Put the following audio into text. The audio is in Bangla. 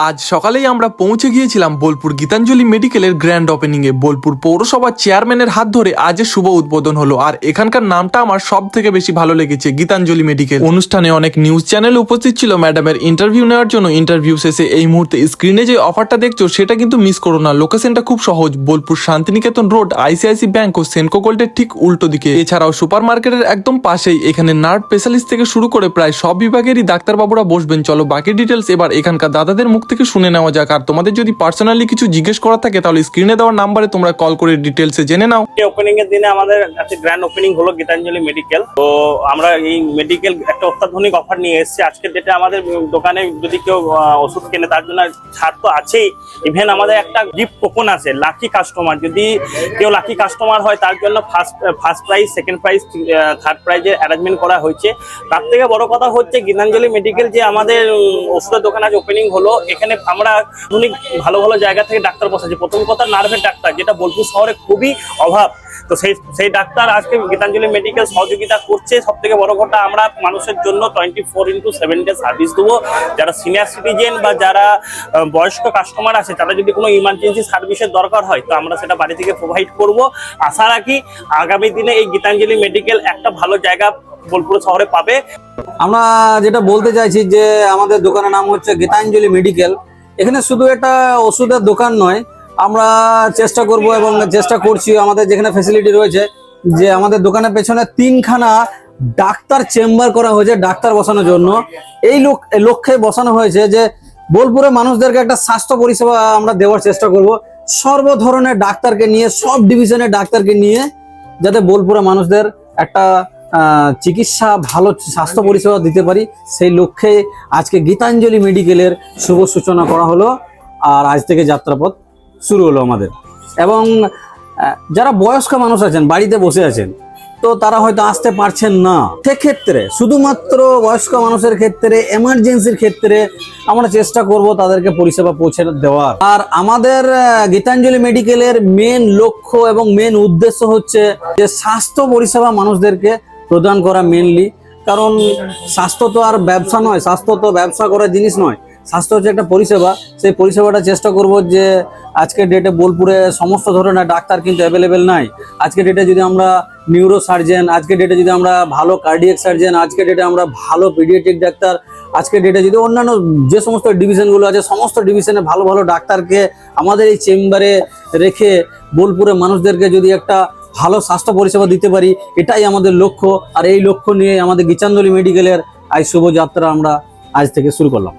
আজ সকালেই আমরা পৌঁছে গিয়েছিলাম বোলপুর গীতাঞ্জলি মেডিকেলের গ্র্যান্ড ওপেনিং এ। বোলপুর পৌরসভার চেয়ারম্যানের হাত ধরে আজের শুভ উদ্বোধন হলো। আর এখানকার নামটা আমার সব থেকে বেশি ভালো লেগেছে, গীতাঞ্জলি মেডিকেল। অনুষ্ঠানে অনেক নিউজ চ্যানেল উপস্থিত ছিল ম্যাডামের ইন্টারভিউ নেওয়ার জন্য। ইন্টারভিউ শেষে এই মুহূর্তে স্ক্রিনে যে অফারটা দেখছো সেটা কিন্তু মিস করো না। লোকেশনটা খুব সহজ, Bolpur Santiniketan road, ICICI bank ও সেনকো গোল্ডের ঠিক উল্টো দিকে। এছাড়াও সুপার মার্কেটের একদম পাশেই। এখানে নার্ভ স্পেশালিস্ট থেকে শুরু করে প্রায় সব বিভাগেরই ডাক্তারবাবুরা বসবেন। চলো বাকি ডিটেলস এবার এখানকার দাদাদের মুখ থেকে শুনে নেওয়া যাক। আর তোমাদের যদি পার্সোনালি কিছু জিজ্ঞেস করা থাকে তাহলে স্ক্রিনে দেওয়ার নাম্বারে তোমরা কল করে ডিটেলসে জেনে নাও। ওপেনিং এর দিনে আমাদের কাছে গ্র্যান্ড ওপেনিং হলো গীতাঞ্জলি মেডিকেল। তো আমরা এই মেডিকেল একটা অত্যাধুনিক অফার নিয়ে এসেছি। আজকের ডেটে আমাদের দোকানে যদি কেউ ওষুধ কেনে তার জন্য ছাড় তো আছেই, ইভেন আমাদের একটা গিফট কুপন আছে লাকি কাস্টমার। যদি কেউ লাকি কাস্টমার হয় তার জন্য first prize, second prize, third প্রাইজের অ্যারেঞ্জমেন্ট করা হয়েছে। তার থেকে বড় কথা হচ্ছে গীতাঞ্জলি মেডিকেল যে আমাদের ওষুধের দোকান আজ ওপেনিং হলো, এখানে আমরা অনেক ভালো ভালো জায়গা থেকে ডাক্তার বসাচ্ছি। প্রথম কথা নার্ভের ডাক্তার, যেটা বোলপুর শহরে খুবই অভাব। তো সেই ডাক্তার আজকে গীতাঞ্জলি মেডিকেল সহযোগিতা করছে। সব থেকে বড় কথা, আমরা মানুষের জন্য 24/7 সার্ভিস দেবো। যারা সিনিয়র সিটিজেন বা যারা বয়স্ক কাস্টমার আছে, তারা যদি কোনো ইমার্জেন্সি সার্ভিসের দরকার হয় তো আমরা সেটা বাড়ি থেকে প্রোভাইড করব। আশা রাখি আগামী দিনে এই গীতাঞ্জলি মেডিকেল একটা ভালো জায়গা বোলপুর শহরে পাবে। আমরা যেটা বলতে চাইছি যে আমাদের দোকানের নাম হচ্ছে গীতাঞ্জলি মেডিকেল। এখানে শুধু একটা ওষুধের দোকান নয়, আমরা চেষ্টা করব এবং চেষ্টা করছি আমাদের যেখানে ফ্যাসিলিটি রয়েছে যে আমাদের দোকানের পেছনে 3খানা ডাক্তার চেম্বার করা হয়েছে ডাক্তার বসানোর জন্য। এই লক্ষ্যে বসানো হয়েছে যে বোলপুরের মানুষদেরকে একটা স্বাস্থ্য পরিষেবা আমরা দেওয়ার চেষ্টা করব, সর্ব ধরনের ডাক্তারকে নিয়ে, সব ডিভিশনের ডাক্তারকে নিয়ে, যাতে বোলপুরের মানুষদের একটা চিকিৎসা, ভালো স্বাস্থ্য পরিষেবা দিতে পারি। সেই লক্ষ্যে আজকে গীতাঞ্জলি মেডিকেলের শুভ সূচনা করা হলো। আর আজ থেকে যাত্রাপথ শুরু হলো আমাদের। এবং যারা বয়স্ক মানুষ আছেন, বাড়িতে বসে আছেন, তো তারা হয়তো আসতে পারছেন না, সেক্ষেত্রে শুধুমাত্র বয়স্ক মানুষের ক্ষেত্রে, এমার্জেন্সির ক্ষেত্রে আমরা চেষ্টা করব তাদেরকে পরিষেবা পৌঁছে দেওয়ার। আর আমাদের গীতাঞ্জলি মেডিকেলের মেন লক্ষ্য এবং মেন উদ্দেশ্য হচ্ছে যে স্বাস্থ্য পরিষেবা মানুষদেরকে প্রদান করা মেনলি। কারণ স্বাস্থ্য তো আর ব্যবসা নয়, স্বাস্থ্য তো ব্যবসা করার জিনিস নয়, স্বাস্থ্য হচ্ছে একটা পরিষেবা। সেই পরিষেবাটা চেষ্টা করব যে আজকের ডেটে বোলপুরে সমস্ত ধরনের ডাক্তার কিন্তু অ্যাভেলেবেল নাই। আজকের ডেটে যদি আমরা নিউরো সার্জেন, আজকের ডেটে যদি আমরা ভালো কার্ডিয়াক সার্জেন, আজকের ডেটে আমরা ভালো পিডিয়াট্রিক ডাক্তার, আজকের ডেটে যদি অন্যান্য যে সমস্ত ডিভিশনগুলো আছে সমস্ত ডিভিশনে ভালো ভালো ডাক্তারকে আমাদের এই চেম্বারে রেখে বোলপুরের মানুষদেরকে যদি একটা ভালো স্বাস্থ্য পরিষেবা দিতে পারি, এটাই আমাদের লক্ষ্য। আর এই লক্ষ্য নিয়ে আমাদের গীতাঞ্জলি মেডিকেলের আজ শুভযাত্রা আমরা আজ থেকে শুরু করলাম।